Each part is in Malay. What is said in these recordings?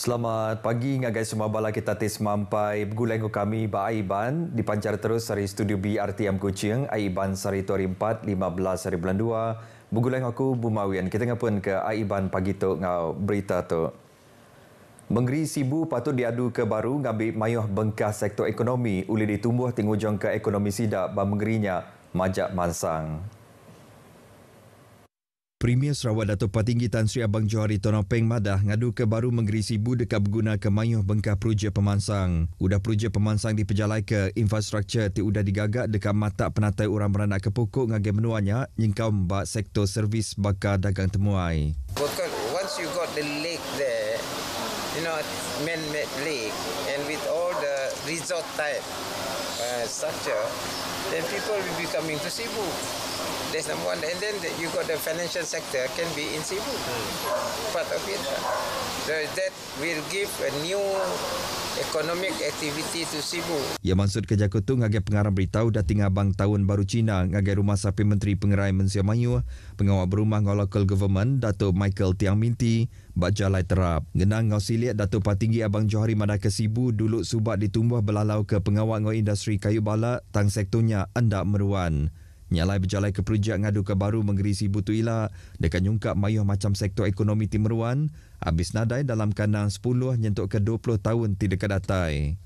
Selamat pagi ngagai semua bala kita tis mampai bergulai ku kami ba Aiban dipancar terus dari studio BRTM Kuching Aiban sari tori 4 15 hari bulan 2 bergulai aku Bumawian kita ngapun ke Aiban pagi tu ngau berita tu Mengeri Sibu patut diadu ke baru ngambil mayuh bengkah sektor ekonomi uli ditumbuh tinggujong ke ekonomi sidak ba mengerinya majak mansang. Premier Sarawak Datuk Patinggi Tan Sri Abang Johari Tonopeng Madah ngadu ke baru Mengeri Sibu dekat berguna ke mayuh bengkah projek pemansang. Udah projek pemansang diperjalai ke infrastruktur ti udah digagak dekat mata penatai orang beranak ke pokok ngagai menuanya nyingkau mbak sektor servis bakar dagang temuai. Once you got the lake there, man-made lake and with all the resort type structure, then people will be coming to Sibu. That's number one. And then you got the financial sector can be in Sibu. Part of it. So that will give a new economic activity to Sibu. Ya maksud kerja kutu ngagai pengarang beritahu dating abang tahun baru Cina ngagai rumah sapi Menteri Pengerai Mensia Mayu, pengawal berumah ngau local government Datuk Michael Tiang Minti bak jalai terap. Ngenang ngau siliat Datuk Patinggi Abang Johari Madah ke Sibu dulu subak ditumbuh belalau ke pengawal ngau industri kayu balak tang sektornya endak meruan. Nyalai berjalai ke projek ngadu ke baru Mengeri Sibu Tuila dekat nyungkap mayuh macam sektor ekonomi timeruan habis nadai dalam kandang 10 nyentuk ke 20 tahun tidak datai.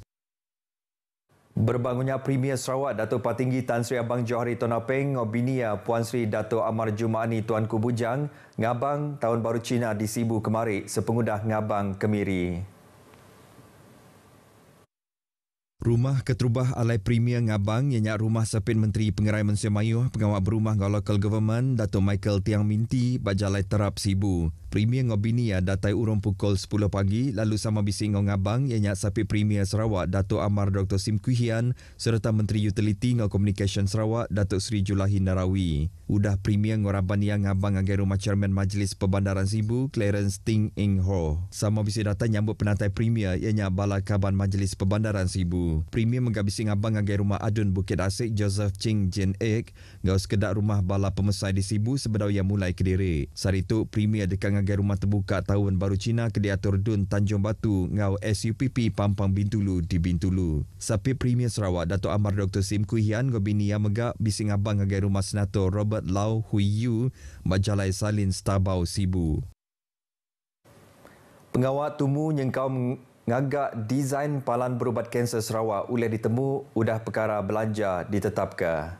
Berbangunnya Premier Sarawak Datuk Patinggi Tan Sri Abang Johari Tonopeng Ngobinia Puan Sri Datuk Amar Jumaani Tuanku Bujang ngabang tahun baru Cina di Sibu kemari sepengudah ngabang Kemiri. Rumah Keterubah Alai Premier Ngabang ianya rumah sapin Menteri Pengerai Mensia Mayuh pengawal berumah ngau local government Datuk Michael Tiang Minti bajalai terap Sibu. Premier Ngobinia datai urung pukul 10 pagi lalu sama bising ngau Ngabang ianya sapit Premier Sarawak Datuk Amar Dr. Sim Kuhian serta Menteri Utility ngau Communication Sarawak Datuk Sri Julahi Narawi. Udah Premier ngau Rabania Ngabang ngagai rumah Chairman Majlis Perbandaran Sibu Clarence Ting Eng Ho. Sama bising datang nyambut penatai Premier ianya Bala Kaban Majlis Perbandaran Sibu. Premier menggabisi ngabang ngagai rumah adun Bukit Asik Joseph Ching Jin Ek ngau sekedak rumah bala pemesai di Sibu sebedau yang mulai kediri. Sari itu Premier dekat ngagai rumah terbuka tahun baru Cina ke diatur dun Tanjung Batu ngau SUPP Pampang Bintulu di Bintulu. Sapi Premier Sarawak Datuk Amar Dr. Sim Kuhian ngobini yang megak bisi ngabang ngagai rumah Senator Robert Lau Hui Yu Majalai Salin Stabau Sibu. Pengawal tumu nyengkau ngagak desain palan berubat kanser Sarawak ulih ditemu udah perkara belanja ditetapkan.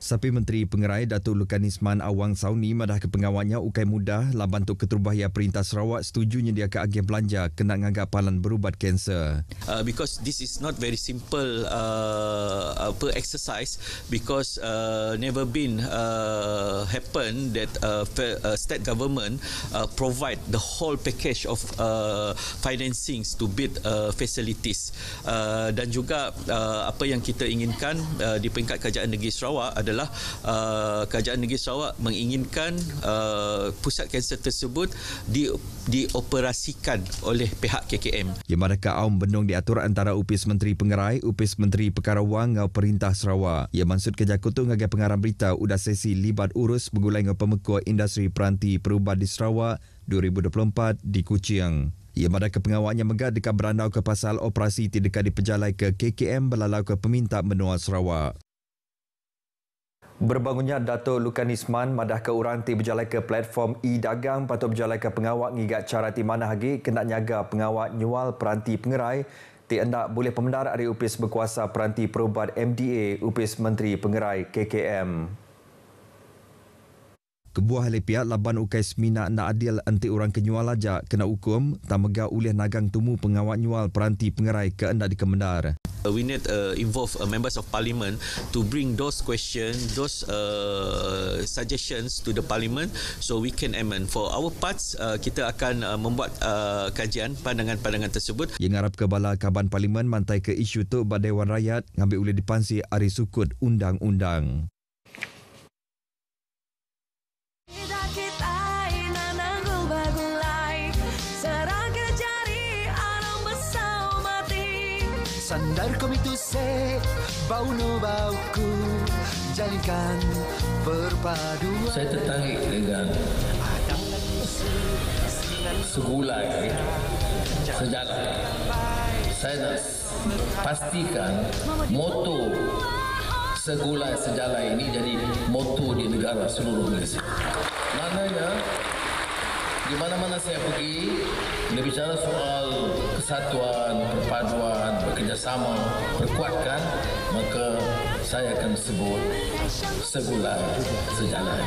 Sapi Menteri Pengerai Datuk Lukanisman Awang Sauni madah ke pengawalnya ukai mudah laban tu Keterubahaya Perintah Sarawak setuju nyediakan agen belanja kena ngagak palan berubat kanser. Because this is not very simple per exercise because never been happen that state government provide the whole package of financings to build facilities dan juga apa yang kita inginkan di peringkat Kerajaan Negeri Sarawak adalah Kerajaan Negeri Sarawak menginginkan pusat kanser tersebut dioperasikan oleh pihak KKM. Yang manakah Aum Bendung diatur antara Upis Menteri Pengerai, Upis Menteri Perkara Wang ngau Perintah Sarawak. Yang maksud kerja kutu ngagai pengarang berita udah sesi libat urus bergulai ngau pemekuah industri peranti perubat di Sarawak 2024 di Kuching. Ia madah ke pengawalnya megah dekat berandau ke pasal operasi tidak diperjalai ke KKM belalau ke peminta menua Sarawak. Berbangunnya Datuk Lukanisman madah ke uranti berjalai ke platform e-dagang patut berjalai ke pengawak ngigat cara di mana lagi kena nyaga pengawak nyual peranti pengerai ti hendak boleh pemendar dari Upis Berkuasa Peranti Perubat MDA Upis Menteri Pengerai KKM. Kebuah oleh pihak laban ukai semina nak adil anti orang kenyual aja kena hukum tak megah ulih nagang tumu pengawak nyual peranti pengerai ke hendak dikemendar. We need involve members of parliament to bring those questions, those suggestions to the parliament so we can amend. For our parts, kita akan membuat kajian pandangan-pandangan tersebut. Yang ngarap ke bala kaban parlimen mantai ke isu tu ba Dewan Rakyat ngambil ulih dipansi ari sukut undang-undang. Sandar komitu se bau no bauku jalinkan berpaduan. Saya tertarik dengan segulai sejalan. Saya nak pastikan moto segulai sejalan ini jadi moto di negara seluruh Malaysia. Maknanya di mana-mana saya pergi, bila bicara soal kesatuan, perpaduan, bekerjasama, perkuatkan, maka saya akan sebut segulai sejalan.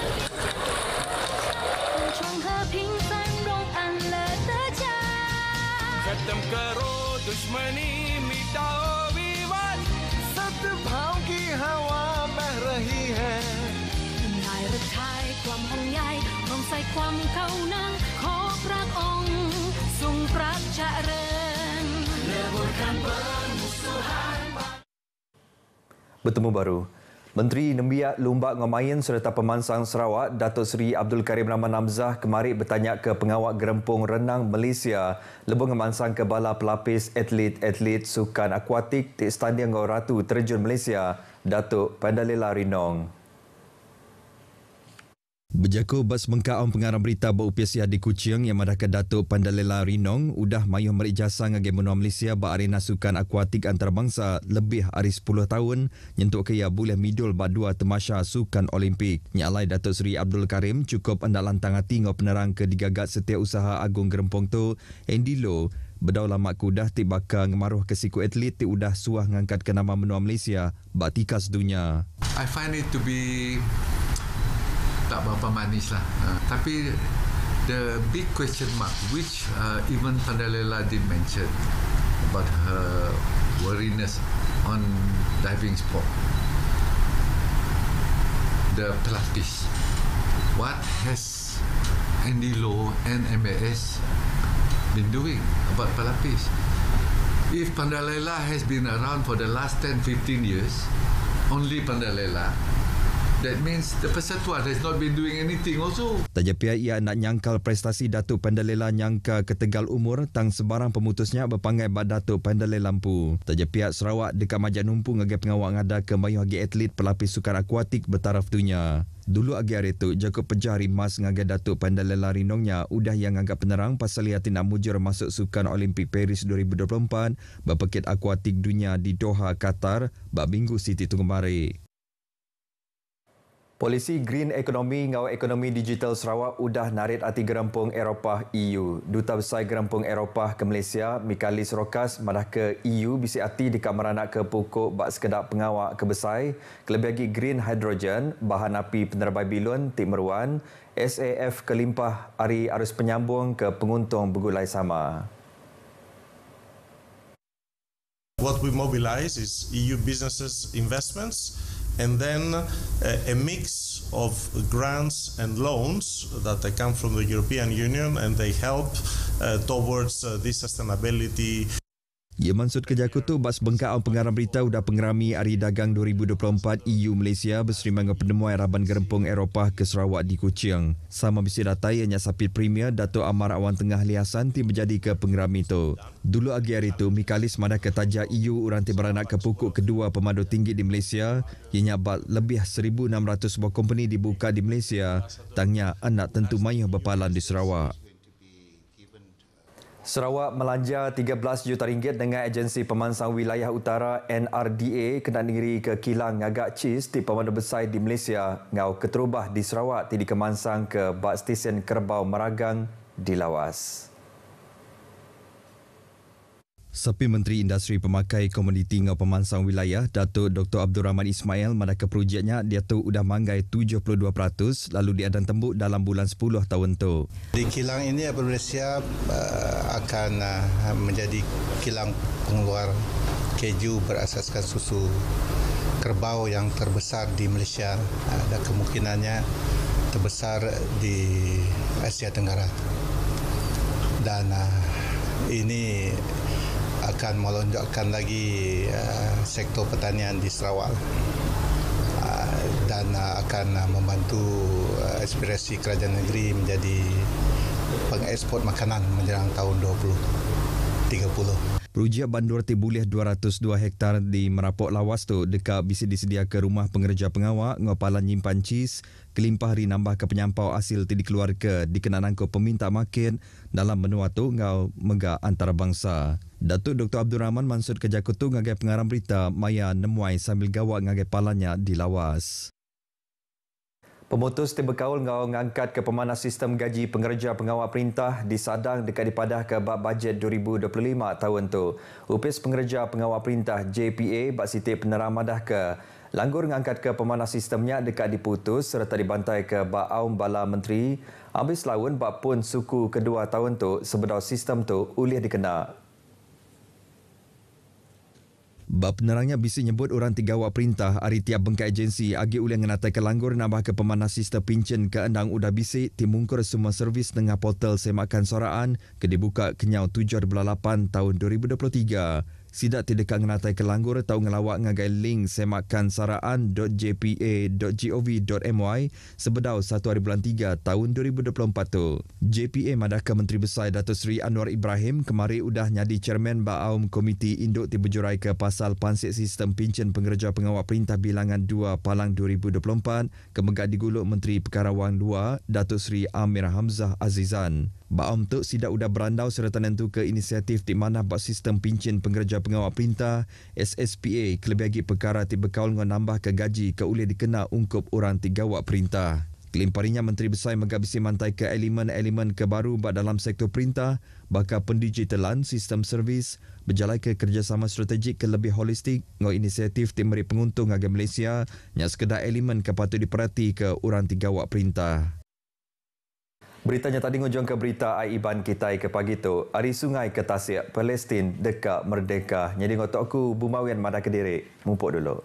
खत्म करो दुश्मनी मिटाओ विवाद सद्भाव की हवा बह रही है นายรักไทยความห่วงใยรวมใส่ความเข้านังขอพระองค์ทรงพระเจริญ Bertemu baru. Menteri Nembiak Lumbak Ngomayan serta Pemansang Sarawak Datuk Seri Abdul Karim Rahman Hamzah kemari bertanya ke pengawal Gerempung Renang Malaysia lebih ngemansang ke bala pelapis atlet sukan akuatik di Stadion Gau Ratu Terjun Malaysia Datuk Pandalela Rinong. Berjaku bas mengkaong pengarang berita berupiasiah di Kuching yang madahkan Datuk Pandalela Rinong udah mayuh merik jasa ngagi menua Malaysia ba arena sukan akuatik antarabangsa lebih hari 10 tahun nyentuk ke ia boleh midul ba dua temasya sukan Olimpik. Nyalai Datuk Seri Abdul Karim cukup hendak lantang hati ngau penerang ke digagat Setiausaha Agung Gerempong tu Andy Low bedau lama kudah ti baka ngemaruh ke siku atlet ti udah suah ngangkat ke nama menua Malaysia ba tikas dunia. I find it to be tak berapa manis lah. Tapi the big question mark which even Pandalela did mention about her worriness on diving sport. The pelapis. What has Andy Low and MAS been doing about pelapis? If Pandalela has been around for the last 10-15 years, only Pandalela, that means the Persatuan has not been doing anything also. Taja pihak ia nak nyangkal prestasi Datuk Pandalela nyangka ketegal umur tang sebarang pemutusnya berpangai bad Datuk Pandalela lampu. Taja pihak Sarawak dekat majak numpu ngagi pengawal ngada ke mayuh agi atlet pelapis sukan akuatik bertaraf dunia. Dulu agi hari tu jaga pejah rimas ngagi Datuk Pandalela Rinongnya udah yang anggap penerang pasal ia nak mujur masuk sukan Olimpik Paris 2024 berpekit akuatik dunia di Doha, Qatar bab minggu Siti tunggu mari. Polisi Green Economy ngau ekonomi digital Sarawak udah narik hati Gerempung Eropah EU. Duta Besar Gerempung Eropah ke Malaysia, Mikalis Rokas, madah ke EU bisi hati dekat meranak ke pokok bak sekedap pengawak ke besar, kelebih lagi green hydrogen, bahan api penerbai bilon, tik meruan, SAF kelimpah hari arus penyambung ke penguntung bergulai sama. What we mobilize is EU businesses investments and then a mix of grants and loans that come from the European Union and they help towards this sustainability. Ia maksud kerja kutu bas bengkaang pengarang berita udah pengerami Hari Dagang 2024 EU Malaysia berseri dengan penemuan Raban Gerempung Eropah ke Sarawak di Kuching. Sama bisi datai yang sapit Premier Dato' Amar Awan Tengah Liasan ti menjadi ke pengerami itu. Dulu agi hari itu, Mikalis madah ke taja EU uranti beranak ke pokok kedua pemadu tinggi di Malaysia yang nyabat lebih 1,600 sebuah company dibuka di Malaysia. Tangnya anak tentu mayuh berpalan di Sarawak. Sarawak melanja RM13 juta dengan agensi pemansang wilayah utara NRDA kena negeri ke kilang ngagak cis di pemandu besar di Malaysia ngau keterubah di Sarawak ti dikemansang ke bak stesen Kerbau Meragang di Lawas. Sepi Menteri Industri Pemakai Komoditi ngau pemansang wilayah Datuk Dr. Abdul Rahman Ismail madah ke projeknya dia tu udah manggai 72% lalu diadan tembuk dalam bulan 10 tahun tu. Di kilang ini Malaysia akan menjadi kilang pengeluar keju berasaskan susu kerbau yang terbesar di Malaysia dan kemungkinannya terbesar di Asia Tenggara. Dan ini akan melonjakkan lagi sektor pertanian di Sarawak dan akan membantu aspirasi kerajaan negeri menjadi pengekspor makanan menjelang tahun 2030. Projek bandur tibulih 202 hektar di Merapok Lawas tu dekat bisa disedia ke rumah pengerja pengawak ngopalan nyimpan cis kelimpah hari nambah ke penyampau hasil ti dikeluarga dikenaan angko peminta makin dalam menua tu ngau mega antarabangsa. Datuk Dr. Abdul Rahman Mansud Kejakutu ngagai pengarang berita maya nemuai sambil gawak ngagai palanya di Lawas. Pemutus ti berkaul ngau ngangkat ke pemanas sistem gaji pengerja pengawal perintah di Sadang dekat dipadah ke bab bajet 2025 tahun tu. Upis pengerja pengawal perintah JPA bak siti peneraman dah ke langgur ngangkat ke pemanas sistemnya dekat diputus serta dibantai ke bak aum bala menteri. Habis lawan bak pun suku kedua tahun tu sebedau sistem tu ulih dikena. Bab penerangnya bisa nyebut orang tiga awak perintah hari tiap bengkai agensi agi ulih ngenatai ke langgur nambah ke pemanas sistem pincen ke endang udah bisik timungkur semua servis dengan portal semakan soraan ke dibuka kenyau 7/8 tahun 2023. Sidak tidak ngenatai ke langgur atau ngelawak ngagai link semakan.saraan.jpa.gov.my sebedau 1 hari bulan 3 tahun 2024 tu. JPA madah ke Menteri Besar Datuk Seri Anwar Ibrahim kemari udah nyadi Chairman Ba'aum Komiti Induk diberjurai ke pasal pansik sistem pincen pengerja pengawal perintah bilangan 2 Palang 2024 kemegak diguluk Menteri Perkara Wang 2 Datuk Seri Amir Hamzah Azizan. Ba'aum tu sidak udah berandau serta nentu ke inisiatif di mana bak sistem pincen pengerja pengawal perintah SSPA kelebih lagi perkara tiba kaul ngon nambah ke gaji ke ulih dikena ungkup orang tiga awak perintah. Kelimparinya Menteri Besar megabisi mantai ke elemen-elemen kebaru bak dalam sektor perintah bakal pendigitalan sistem servis berjalan ke kerjasama strategik ke lebih holistik ngau inisiatif timeri penguntung agak Malaysia yang sekedar elemen kepatut diperhati ke orang tiga awak perintah. Beritanya tadi ngujung ke berita Aiban Kitai ke pagi tu. Hari sungai ke Tasik, Palestin dekat merdeka. Jadi ngotokku Bumawian Madah Kediri. Mumpuk dulu.